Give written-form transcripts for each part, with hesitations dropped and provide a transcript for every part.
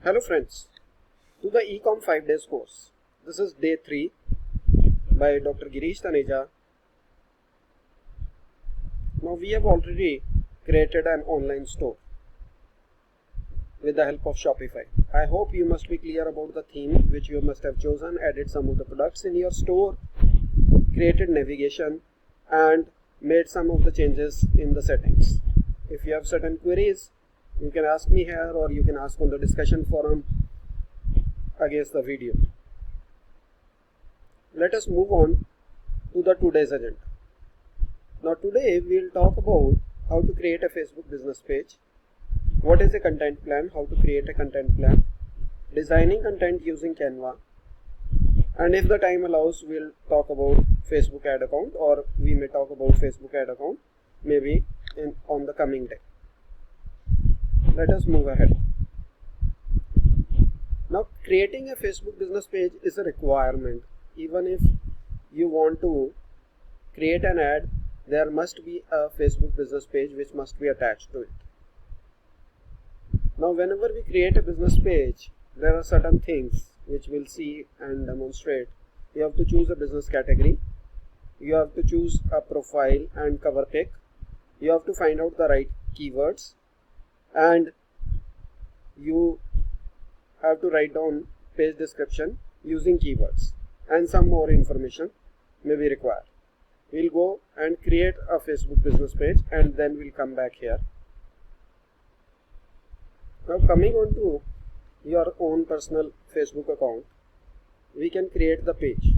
Hello friends, to the Ecom 5 days course. This is day 3 by Dr. Girish Taneja. Now we have already created an online store with the help of Shopify. I hope you must be clear about the theme which you must have chosen, added some of the products in your store, created navigation and made some of the changes in the settings. If you have certain queries, you can ask me here or you can ask on the discussion forum against the video. Let us move on to the today's agenda. Now today we will talk about how to create a Facebook business page, what is a content plan, how to create a content plan, designing content using Canva, and if the time allows we'll talk about Facebook ad account, or we may talk about Facebook ad account maybe on the coming day. Let us move ahead. Now creating a Facebook business page is a requirement. Even if you want to create an ad, there must be a Facebook business page which must be attached to it. Now whenever we create a business page, there are certain things which we'll see and demonstrate. You have to choose a business category, you have to choose a profile and cover pic, you have to find out the right keywords, and you have to write down page description using keywords, and some more information may be required. We'll go and create a Facebook business page and then we'll come back here. Now coming on to your own personal Facebook account, we can create the page.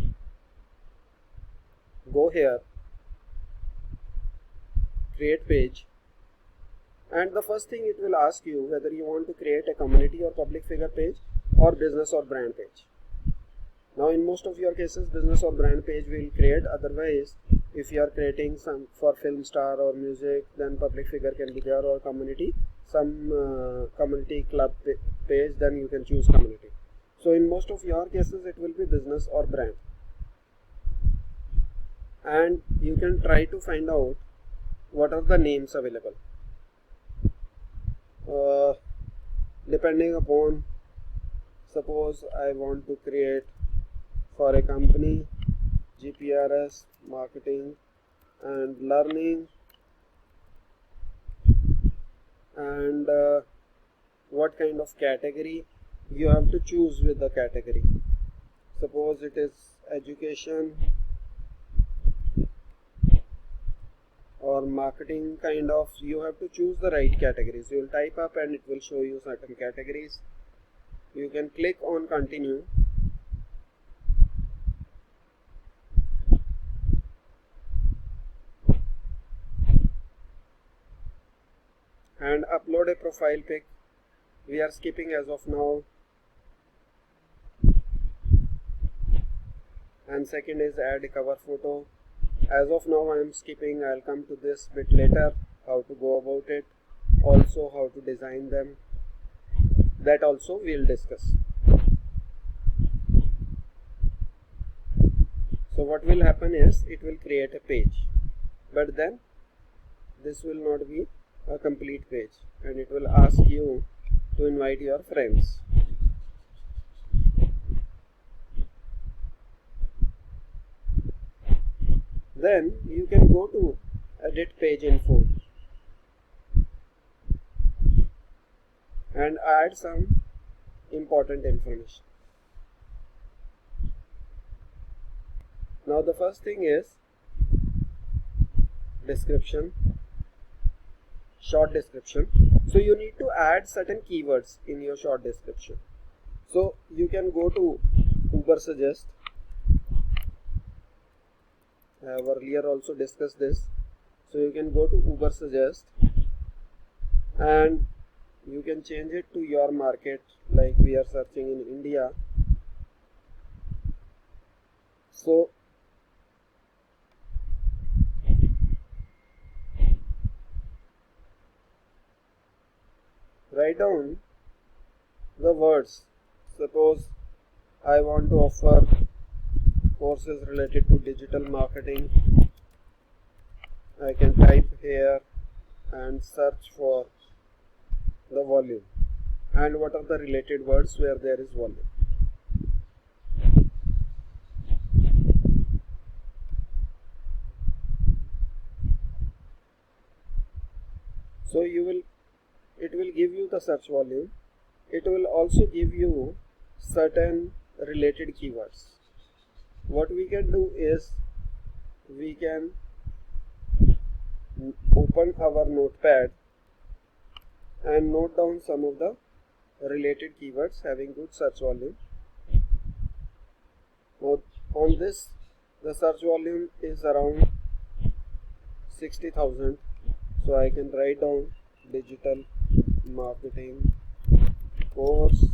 Go here, create page, and the first thing it will ask you whether you want to create a community or public figure page or business or brand page. Now in most of your cases business or brand page will create. Otherwise, if you are creating some for film star or music, then public figure can be there, or community, some community club page, then you can choose community. So in most of your cases it will be business or brand, and you can try to find out what are the names available. Depending upon, suppose I want to create for a company GPRS marketing and learning, and what kind of category you have to choose with the category. Suppose it is education or marketing kind of, you have to choose the right categories. You will type up and it will show you certain categories. You can click on continue, and upload a profile pic. We are skipping as of now, and second is add a cover photo. As of now I am skipping. I'll come to this bit later, how to go about it, also how to design them, that also we'll discuss. So what will happen is it will create a page, but then this will not be a complete page, and it will ask you to invite your friends. Then you can go to edit page info and add some important information. Now the first thing is description, short description. So you need to add certain keywords in your short description. So you can go to Ubersuggest. I have earlier also discussed this. So you can go to Ubersuggest and you can change it to your market, like we are searching in India. So write down the words. Suppose I want to offer courses related to digital marketing. I can type here and search for the volume, and what are the related words where there is volume. So it will give you the search volume. It will also give you certain related keywords. What we can do is we can open our notepad and note down some of the related keywords having good search volume. Now, on this, the search volume is around 60,000. So I can write down digital marketing course,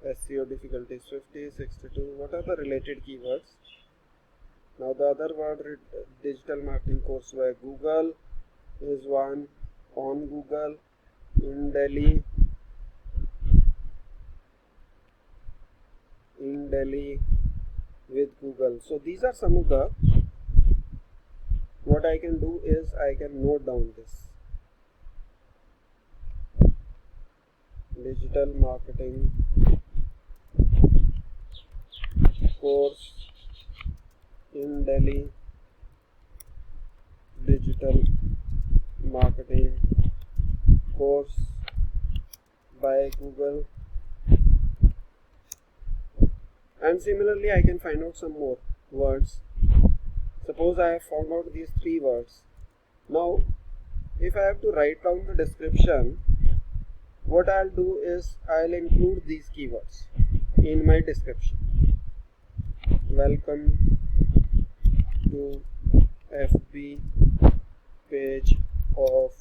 SEO difficulty is 50, 62. What are the related keywords? Now the other word, digital marketing course where Google is one, on Google, in Delhi with Google. So these are some of the, what I can do is I can note down this. Digital marketing course in Delhi, digital marketing course by Google, and similarly I can find out some more words. Suppose I have found out these 3 words. Now if I have to write down the description, what I'll do is I'll include these keywords in my description. Welcome to FB page of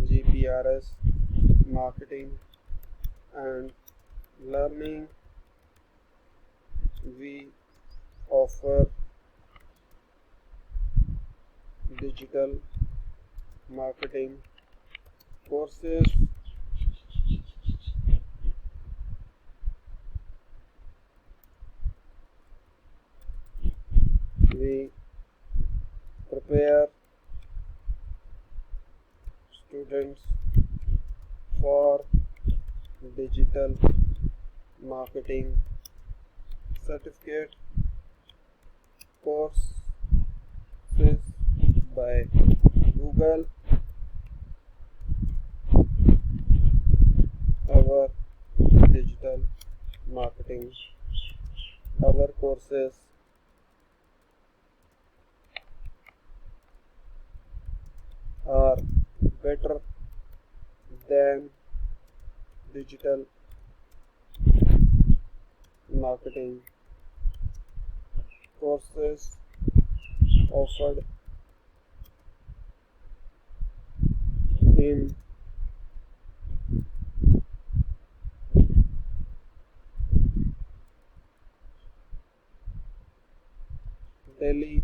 GPRS Marketing and Learning. We offer digital marketing courses. We prepare students for digital marketing certificate courses by Google. Our digital marketing, our courses are better than digital marketing courses offered in Delhi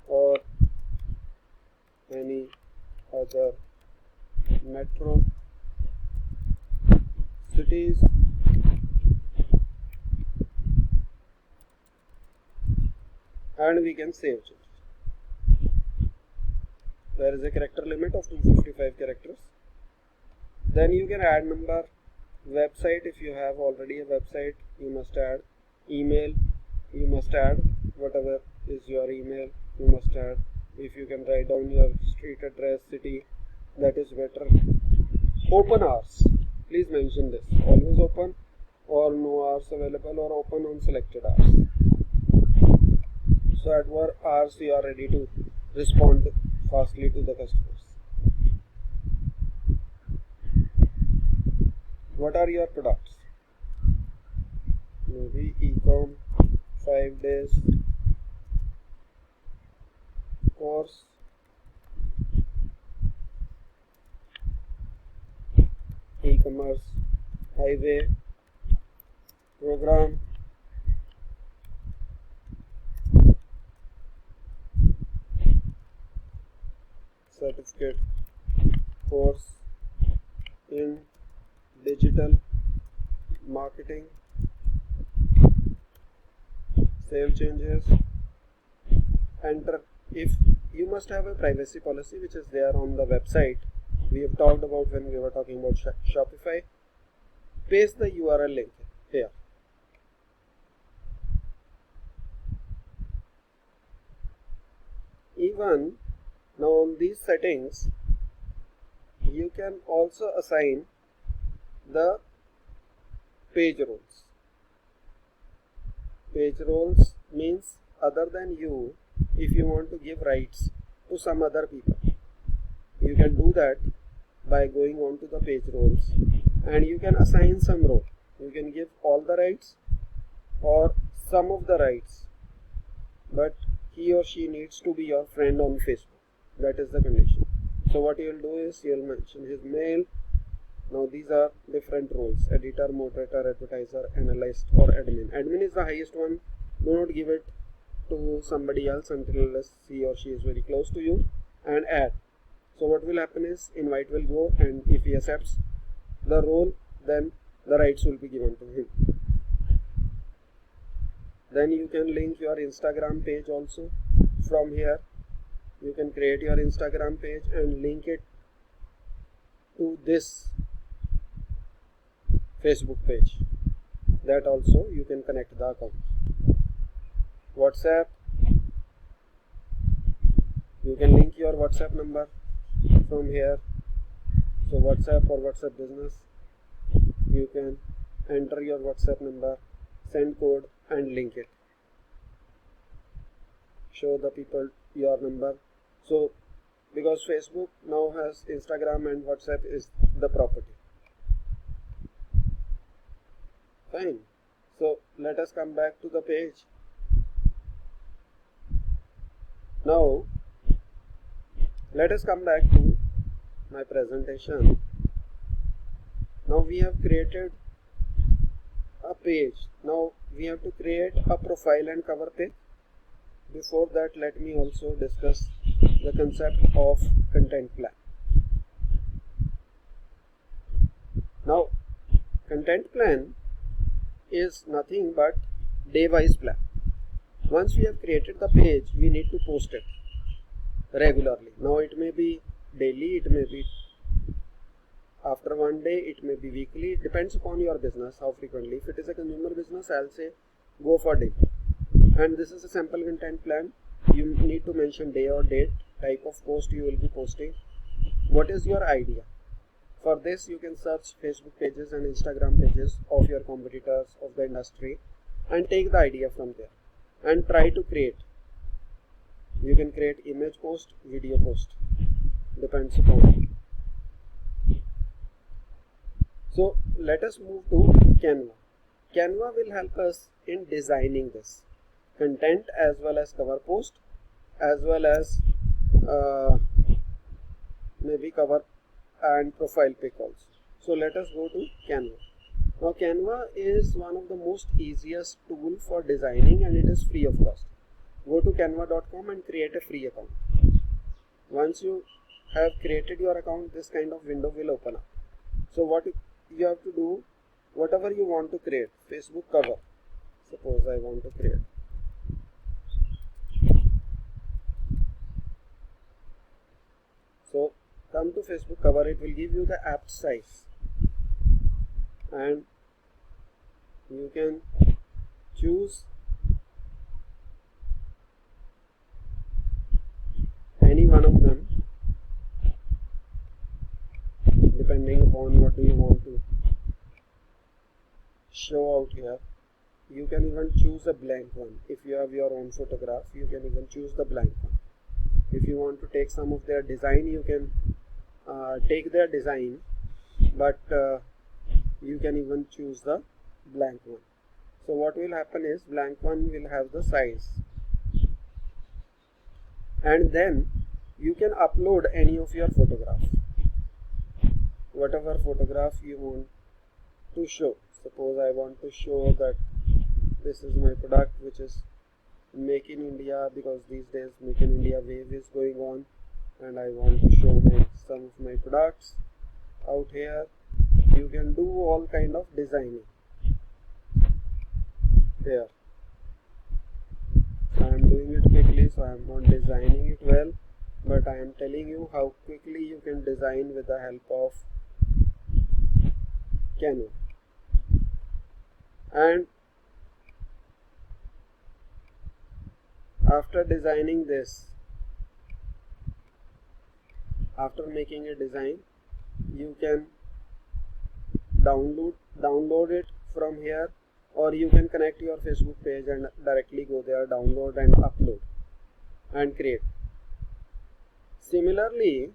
or any other metro cities. And we can save change. There is a character limit of 255 characters. Then you can add number, website. If you have already a website, you must add email. You must add whatever is your email. You must add. If you can write down your street address, city, that is better. Open hours. Please mention this. Always open or no hours available, or open on selected hours. So at what hours you are ready to respond fastly to the customers. What are your products? Maybe e-com, 5 days course, e-commerce highway program, certificate course in digital marketing, Save changes. Enter. If you must have a privacy policy which is there on the website, we have talked about when we were talking about Shopify. Paste the URL link here. Even now on these settings, you can also assign the page roles. Page roles means other than you, if you want to give rights to some other people, you can do that by going on to the page roles, and you can assign some role. You can give all the rights or some of the rights, but he or she needs to be your friend on Facebook. That is the condition. So what you will do is you will mention his mail. Now these are different roles: editor, moderator, advertiser, analyst, or admin. Admin is the highest one. Do not give it to somebody else until he or she is very close to you. And add. So what will happen is invite will go, and if he accepts the role, then the rights will be given to him. Then you can link your Instagram page also from here. You can create your Instagram page and link it to this Facebook page. That also you can connect the account. WhatsApp, you can link your WhatsApp number from here. So WhatsApp or WhatsApp business, you can enter your WhatsApp number, send code and link it. Show the people your number. So because Facebook now has Instagram and WhatsApp is the property. Fine. So let us come back to the page. Now let us come back to my presentation. Now we have created a page. Now we have to create a profile and cover page. Before that, let me also discuss the concept of content plan. Now content plan is nothing but day-wise plan. Once we have created the page, we need to post it regularly. Now it may be daily, it may be after one day, it may be weekly. It depends upon your business how frequently. If it is a consumer business, I'll say go for daily. And this is a sample content plan. You need to mention day or date, type of post you will be posting. What is your idea? For this, you can search Facebook pages and Instagram pages of your competitors of the industry and take the idea from there and try to create. You can create image post, video post, depends upon. So let us move to Canva. Canva will help us in designing this content as well as cover post, as well as maybe cover and profile pic also. So let us go to Canva. Now Canva is one of the most easiest tool for designing, and it is free of cost. Go to canva.com and create a free account. Once you have created your account, this kind of window will open up. So what you have to do, whatever you want to create, Facebook cover, suppose I want to create. So come to Facebook cover, it will give you the apt size and you can choose any one of them depending upon what do you want to show out here. You can even choose a blank one. If you have your own photograph, you can even choose the blank one. If you want to take some of their design, you can take their design, but you can even choose the blank one. So what will happen is blank one will have the size, and then you can upload any of your photograph, whatever photograph you want to show. Suppose I want to show that this is my product, which is Make in India, because these days Make in India wave is going on, and I want to show some of my products out here. You can do all kind of designing here. am not designing it well, but I am telling you how quickly you can design with the help of Canva. And after designing this, after making a design, you can download it from here, or you can connect your Facebook page and directly go there, download and upload and create. Similarly,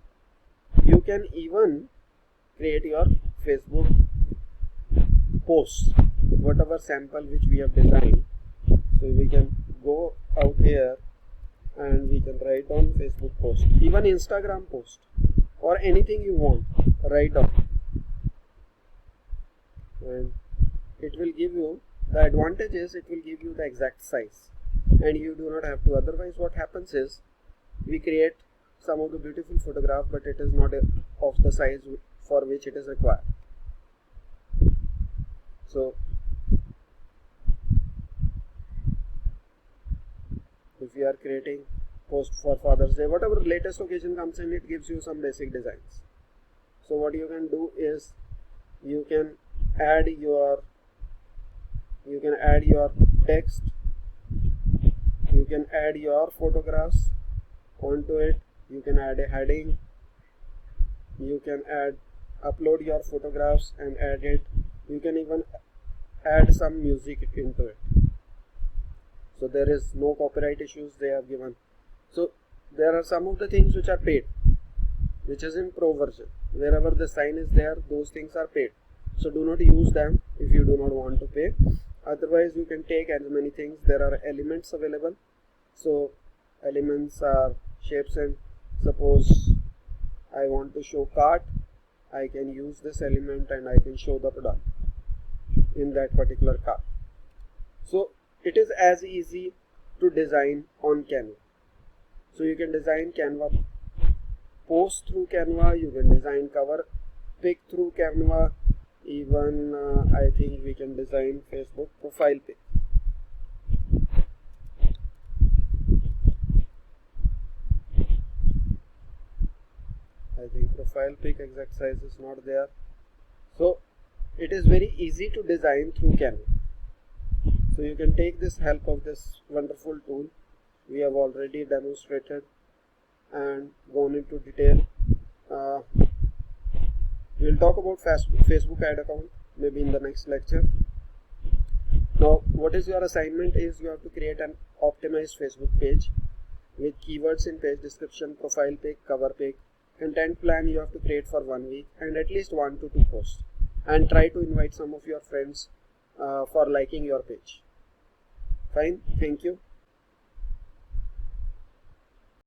you can even create your Facebook posts, whatever sample which we have designed. So we can go out here and we can write down Facebook post, even Instagram post, or anything you want, write down, and it will give you, the advantage is it will give you the exact size and you do not have to. Otherwise what happens is we create some of the beautiful photograph, but it is not of the size for which it is required. So if you are creating post for Father's Day, whatever latest occasion comes in, it gives you some basic designs. So what you can do is you can add your text, you can add your photographs onto it, you can add a heading, you can upload your photographs and add it, you can even add some music into it. So there is no copyright issues they have given. So there are some of the things which are paid, which is in pro version. Wherever the sign is there, those things are paid. So do not use them if you do not want to pay. Otherwise you can take as many things. There are elements available. So elements are shapes, and suppose I want to show cart, I can use this element and I can show the product in that particular cart. So it is as easy to design on Canva. So you can design Canva post through Canva, you can design cover pic through Canva, even I think we can design Facebook profile pic. I think profile pic exact size is not there. So it is very easy to design through Canva. So you can take this help of this wonderful tool we have already demonstrated and gone into detail. We'll talk about Facebook ad account maybe in the next lecture. Now what is your assignment is you have to create an optimized Facebook page with keywords in page description, profile pic, cover pic. Content plan you have to create for 1 week and at least 1 to 2 posts, and try to invite some of your friends for liking your page. Fine, thank you.